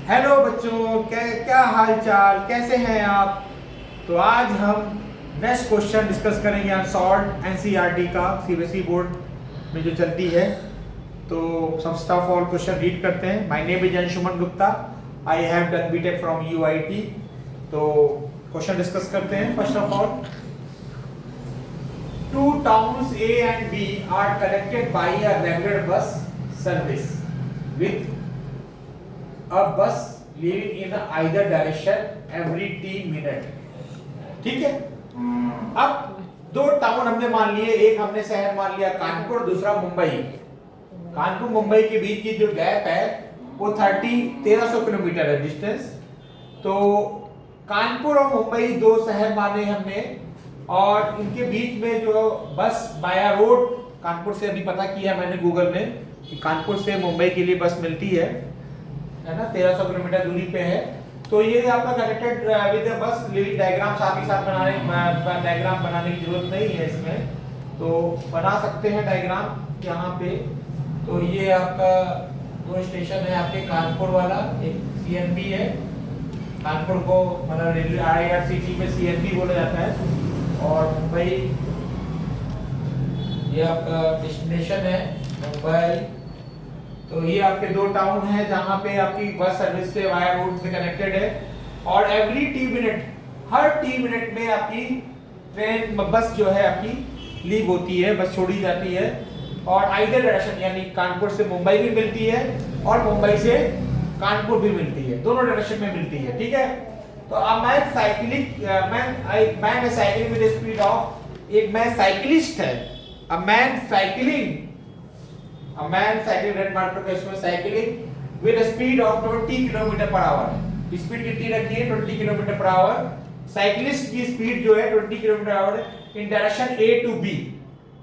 Hello बच्चों, क्या हाल चाल, कैसे हैं आप। तो आज हम नेक्स्ट क्वेश्चन डिस्कस करेंगे अनसॉल्व्ड एनसीईआरटी का, सीबीएसई बोर्ड में जो चलती है। तो first of all question read करते हैं। My name is Anshuman Gupta, I have done BTech from UIT. तो क्वेश्चन डिस्कस करते हैं। First of all, two towns A and B are connected by a regular bus service with a bus leaving in either direction every 3 minute. ठीक है। अब दो town हमने मान लिए, एक हमने शहर मान लिया कानपुर, दूसरा मुंबई। कानपुर मुंबई के बीच की जो गैप है वो 1300 किलोमीटर है डिस्टेंस। तो कानपुर और मुंबई दो शहर माने हमने, और इनके बीच में जो बस बाया रोड, कानपुर से अभी पता किया मैंने गूगल में कि कानपुर से मुंबई के लिए बस मिलती है ना, 1300 किलोमीटर दूरी पे है। तो ये आपका कनेक्टेड विद बस लिविंग डायग्राम साथ ही साथ डायग्राम बनाने की जरूरत नहीं है इसमें, तो बना सकते हैं डायग्राम यहाँ पे। तो ये आपका दो स्टेशन है आपके, कानपुर वाला एक सीएनबी है, कानपुर को मतलब रेलवे आईआरसीटी में सीएनबी बोला जाता है, और मुंबई ये आपका डेस्टिनेशन है मुंबई। तो ये आपके दो टाउन है जहां पे आपकी बस सर्विस से वाया रोड से कनेक्टेड है, और एवरी 3 मिनट, हर 3 मिनट में आपकी ट्रेन बस जो है आपकी लीव होती है, बस छोड़ी जाती है। और आइदर डायरेक्शन, यानी कानपुर से मुंबई भी मिलती है और मुंबई से कानपुर भी मिलती है, दोनों डायरेक्शन में मिलती है। ठीक है। तो अब मैं साइकिलिंग विद स्पीड ऑफ, एक मैं साइकिलिस्ट है, a man cycling red marker का इसमें cycling with speed of 20 kilometre per hour. Speed कितनी रखी है? 20 किलोमीटर पर आवर। साइकिलिस्ट की स्पीड जो है 20 kilometre hour in direction A to B,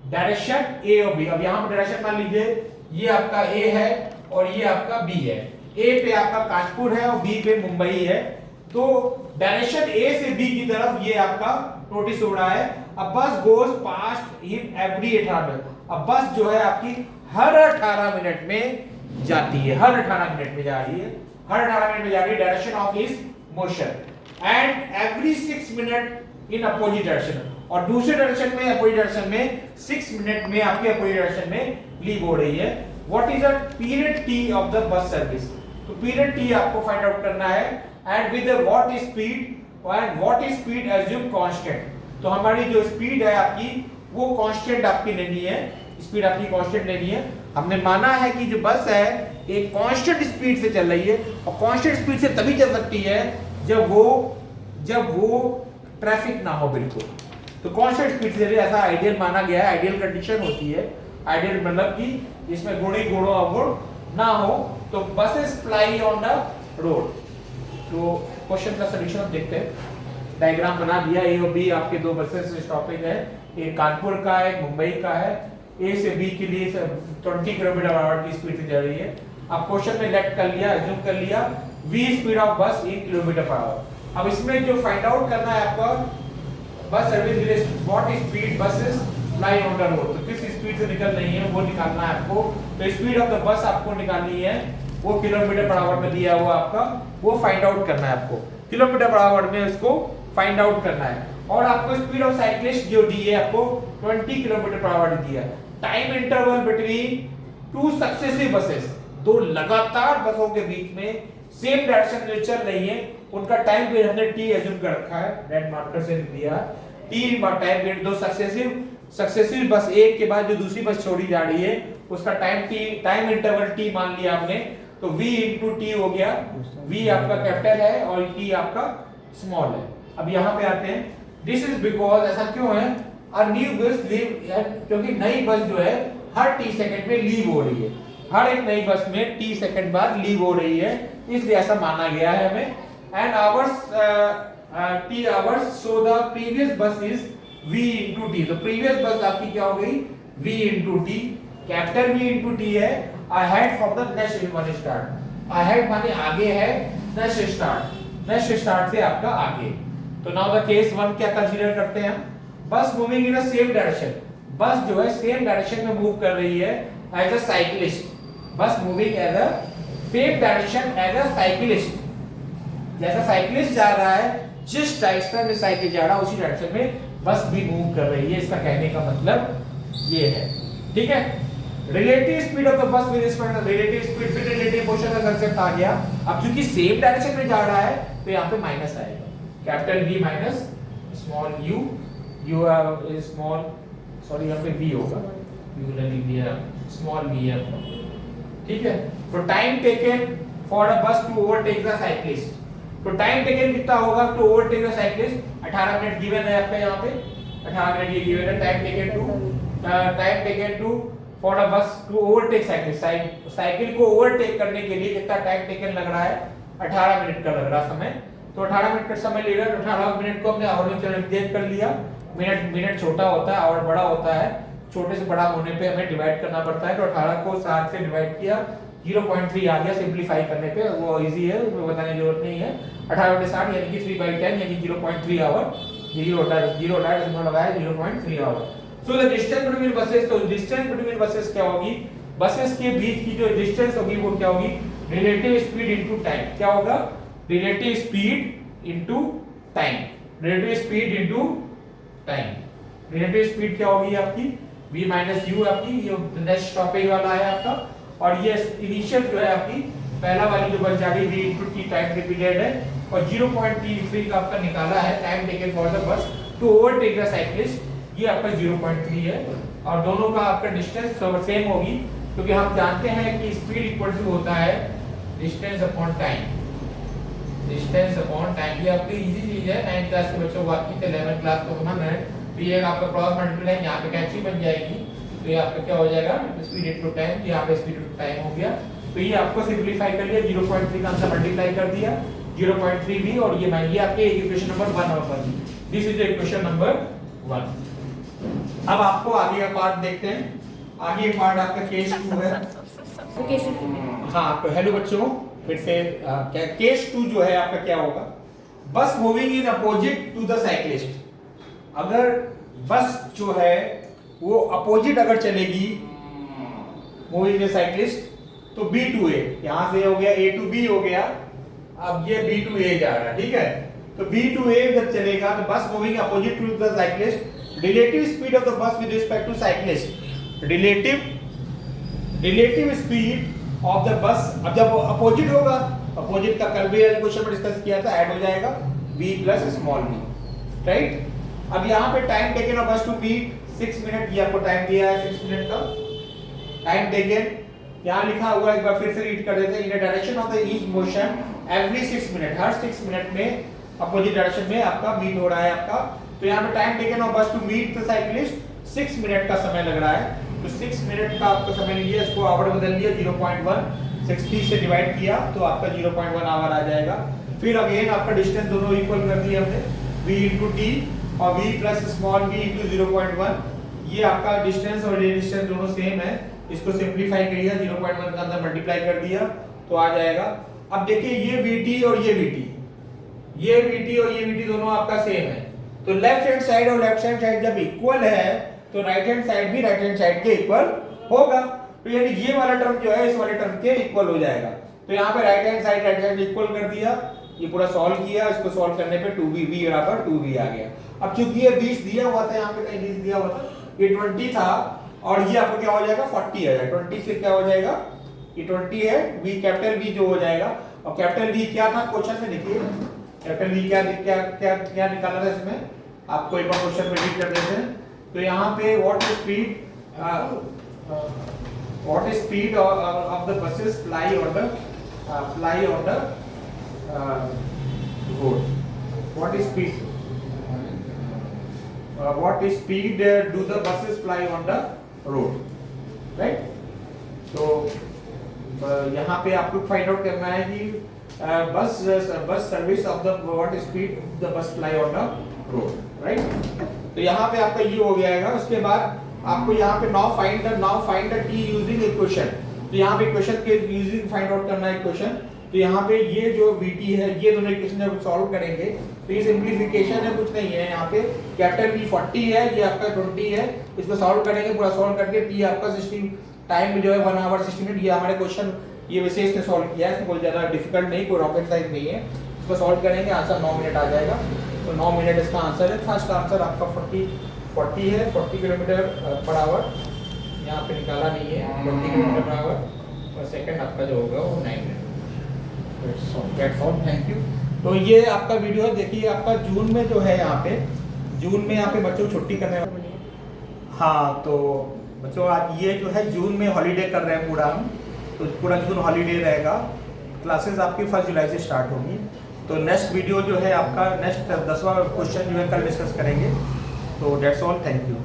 direction A और बी। अब यहां पर डायरेक्शन मान लीजिए, ये आपका ए है और ये आपका बी है। ए पे आपका कानपुर है और बी पे मुंबई है। तो डायरेक्शन ए से बी की तरफ ये आपका नोटिस हो रहा है। अब बस goes past in every 18 minute. अब बस जो है आपकी हर 18 मिनट में जाती है, हर 18 मिनट में जा रही है, हर 18 मिनट में जा रही है, direction of his motion. And every 6 minute in opposite direction, और दूसरे डायरेक्शन में, अपोजिट डायरेक्शन में 6 मिनट में आपके अपोजिट डायरेक्शन में लीव हो रही है। What is the period T of the bus service? तो पीरियड टी आपको फाइंड आउट करना है। And with what speed, and what speed assume constant. तो हमारी जो स्पीड है आपकी वो कांस्टेंट आपकी लेनी है, स्पीड आपकी कांस्टेंट लेनी है। हमने माना है कि जो बस है एक कांस्टेंट स्पीड से चल रही है, और कांस्टेंट स्पीड से तभी चल सकती है जब वो ट्रैफिक ना हो बिल्कुल। तो कांस्टेंट स्पीड से, ऐसा आइडियल माना गया है, आइडियल कंडीशन होती है। आइडियल मतलब कि इसमें घोड़ों अवगुण ना हो, तो buses fly on the road. तो क्वेश्चन का सॉल्यूशन हम देखते हैं। डायग्राम बना दिया, ए और बी आपके दो बसेस स्टॉपेज है, एक कानपुर का है, एक मुंबई का है। ए से बी के लिए 20 किलोमीटर आवर की स्पीड से जा रही है। अब क्वेश्चन में लेट कर लिया, अज्यूम कर लिया v स्पीड ऑफ बस 1 किलोमीटर पर आवर। अब इसमें जो फाइंड आउट करना है आपका, bus service with what speed buses fly on the road, तो किस स्पीड से निकल रही है वो निकालना है आपको। तो स्पीड ऑफ द बस आपको निकालनी है, वो किलोमीटर पर आवर में दिया हुआ आपका, वो फाइंड आउट करना है आपको, किलोमीटर पर आवर में उसको फाइंड आउट करना है। और आपको स्पीड ऑफ साइक्लिस्ट जो दी है आपको 20 किलोमीटर पर आवर दिया है। Time interval between two successive buses, दो लगातार बसों के बीच में सेम डायरेक्शन में चल रही है, उनका टाइम पीरियड हमने टी एज्यूम कर रखा है, रेड मार्कर से दिया टी टाइम पीरियड। दो सक्सेसिव बस, एक के बाद जो दूसरी बस छोड़ी जा रही है उसका टाइम इंटरवल टी मान लिया हमने। तो v इंटू टी हो गया, v आपका कैपिटल है और t आपका स्मॉल है। अब यहाँ पे आते हैं, दिस इज बिकॉज, ऐसा क्यों है, अ न्यू बस लीव, क्योंकि नई बस जो है हर t सेकंड में लीव हो रही है, हर एक नई बस में t सेकंड बाद लीव हो रही है, इसलिए ऐसा माना गया है हमें। And hours t hours, so the previous बस इज v into t। तो प्रीवियस बस आपकी क्या हो गई, v into t, capital v into t है। Ahead from the next one start, ahead माने आगे है, नेक्स्ट स्टार्ट से आपका आगे। तो नाउ द केस 1 क्या कंसीडर करते हैं हम, बस मूविंग इन अ सेम डायरेक्शन, बस जो है सेम डायरेक्शन में मूव कर रही है as a cyclist, bus moving as a same direction as a cyclist, जैसा साइकिलिस्ट जा रहा है, जिस डायरेक्शन में साइकिल जा रहा है उसी डायरेक्शन में बस भी मूव कर रही है। इसका कहने का मतलब ये है, ठीक है। Relative speed of the bus with respect to relative speed, फिर रिलेटिव मोशन का कांसेप्ट आ गया। अब क्योंकि सेम डायरेक्शन में जा रहा है तो यहाँ पे माइनस आएगा, capital V minus small u, u small sorry यहाँ पे v होगा, u ले लिया स्मॉल v है, ठीक है। तो time taken for a bus to overtake the cyclist, तो टाइम टेकन कितना होगा to overtake the cyclist, 18 minute given है आपका यहाँ पे, 18 मिनट ये गिवन है। Time taken to for a bus to overtake cycle, cycle को ओवरटेक करने के लिए कितना टाइम टेकन लग रहा है, 18 मिनट का लग रहा समय। तो 18 मिनट का समय ले रहा है, तो 18 मिनट को हमने आवर में डिवाइड कर लिया। मिनट छोटा होता है, आवर बड़ा होता है, छोटे से बड़ा होने पे हमें डिवाइड करना पड़ता है। तो 18 को 7 से डिवाइड किया, 0.3 आ गया, सिंपलीफाई करने पे वो इजी है, उसमें बताने की जरूरत नहीं है। 18/60 यानी कि 3/10 यानी 0.3 आवर, 0 होता है, 0 होता है, इसमें लगाया 0.3 hour. So the distance between buses, तो डिस्टेंस बिटवीन बसेस क्या होगी, बसेस के बीच की जो डिस्टेंस होगी वो क्या होगी, रिलेटिव स्पीड इनटू टाइम। क्या होगा, relative speed into time, relative speed into time. Relative speed क्या होगी आपकी, v माइनस u आपकी, ये नेक्स्ट टॉपिक वाला है आपका। और ये इनिशियल जो है आपकी पहला वाली जो बस जा रही v into t time period है, और 0.33 का आपका निकाला है time taken for the bus to overtake the cyclist, ये आपका 0.3 है। और दोनों का आपका डिस्टेंस सेम होगी, क्योंकि हम जानते हैं कि स्पीड इक्वल टू होता है distance upon time, distance upon time. ये आपकी इजी चीज है, 9th क्लास के बच्चों को आपकी 11th क्लास को समझना है। तो ये आपका क्रॉस मल्टीप्लाई यहाँ पे कैंसिल बन जाएगी, तो ये आपका क्या हो जाएगा, स्पीड इनटू टाइम, यहाँ पे स्पीड इनटू टाइम हो गया। तो ये आपको सिंपलीफाई कर लिया, 0.3 का आंसर मल्टीप्लाई कर दिया, 0.3v, और ये आपके इक्वेशन नंबर 1 और 1, this is the equation number 1। अब आपको आगे का पार्ट देखते हैं। आगे पार्ट आपका केस 2 है। हाँ, तो हेलो बच्चों, फिर से क्या केस 2 जो है आपका क्या होगा, bus moving in opposite to the cyclist. अगर बस जो है वो अपोजिट अगर चलेगी मूविंग इन साइक्लिस्ट, तो B to A, यहां से हो गया A to B हो गया, अब ये B to A जा रहा है, ठीक है। तो B to A जब चलेगा तो bus moving opposite to the cyclist, relative speed of the bus with respect to cyclist, relative speed of the bus. अब जब अपोजिट होगा, अपोजिट का कल भी क्वेश्चन में डिस्कस किया था, ऐड हो जाएगा v plus small v, right. अब यहाँ पे time taken of bus to meet 6 minute, ये आपको टाइम दिया है 6 मिनट का टाइम टेकन। यहाँ लिखा हुआ है, एक बार फिर से रीड कर देते हैं, इन direction of the each motion every 6 minute, her 6 minute में अपोजिट डायरेक्शन में आपका मीट हो रहा है आपका। तो यहाँ पे time taken of bus to meet the cyclist 6 minute का समय लग रहा है। तो 6 मिनट का आपका समय लिया, इसको आवर बदल दिया, 0.1 60 से डिवाइड किया तो आपका 0.1 आवर आ जाएगा। फिर अगेन आपका डिस्टेंस दोनों इक्वल कर दिया हमने, v into t और v plus small v into 0.1, ये आपका डिस्टेंस और ये डिस्टेंस दोनों सेम है, इसको सिंपलीफाई किया, 0.1 का अंदर मल्टीप्लाई कर दिया तो आ जाएगा। अब देखिए ये vt और ये vt, ये vt और ये vt दोनों आपका सेम है, तो लेफ्ट हैंड साइड और लेफ्ट हैंड साइड जब इक्वल है तो राइट हैंड साइड भी राइट हैंड साइड के इक्वल होगा। तो यानी ये वाला टर्म जो है इस वाले टर्म के इक्वल हो जाएगा। तो यहाँ पे राइट हैंड साइड इक्वल कर दिया, ये पूरा सॉल्व किया, इसको सॉल्व करने पे 2v v बराबर 2v आ गया। अब चूंकि ये 20 दिया हुआ था, यहाँ पे कहीं 20 दिया हुआ था, ये 20 था और ये आपको क्या हो जाएगा 40 आ जाएगा। 20 से क्या हो जाएगा, ये 20 है, v कैपिटल V जो हो जाएगा। और कैपिटल V क्या था क्वेश्चन में, देखिए कैपिटल V क्या क्या क्या क्या निकाला था इसमें, आपको एक बार क्वेश्चन में रीड कर देते हैं। तो यहाँ पे what is speed of the buses fly on the road, what speed do the buses fly on the road, right? तो यहाँ पे आपको फाइंड आउट करना है कि bus service of the what speed the bus fly on the road, right. तो यहाँ पे आपका ये हो जाएगा। उसके बाद आपको यहाँ पे now find the t using equation, तो यहाँ पे इक्वेशन के यूजिंग फाइंड आउट करना है इक्वेशन। तो यहाँ पे ये जो vt है, ये दोनों इक्वेशन जब सॉल्व करेंगे तो ये सिंपलीफिकेशन है, कुछ नहीं है। यहाँ पे कैपिटल V 40 है, ये आपका 20 है, इसको सॉल्व करेंगे, पूरा सॉल्व करके t आपका 60 टाइम में जो है 1 आवर 60 मिनट, ये हमारे क्वेश्चन ये विशेष ने सॉल्व किया है, इसमें कोई ज़्यादा डिफिकल्ट नहीं, कोई रॉकेट साइंस नहीं है। इसको सॉल्व करेंगे, आंसर 9 मिनट आ जाएगा। तो 9 मिनट इसका आंसर है। फर्स्ट आंसर आपका 40 है, 40 किलोमीटर पर आवर, यहाँ पे निकाला नहीं है, 40 किलोमीटर पर आवर। और सेकंड आपका जो होगा वो 9 minute. That's all, thank you. तो ये आपका वीडियो है, देखिए आपका जून में जो है यहाँ पे, जून में यहाँ पे बच्चों को छुट्टी करने वाली है। हाँ, तो बच्चों आज ये जो है जून में हॉलीडे कर रहे हैं पूरा हम, तो पूरा जून हॉलीडे रहेगा। क्लासेस आपकी 1 जुलाई से स्टार्ट होगी। तो नेक्स्ट वीडियो जो है आपका नेक्स्ट 10वां क्वेश्चन जो है कल डिस्कस करेंगे। तो दैट्स ऑल, थैंक यू।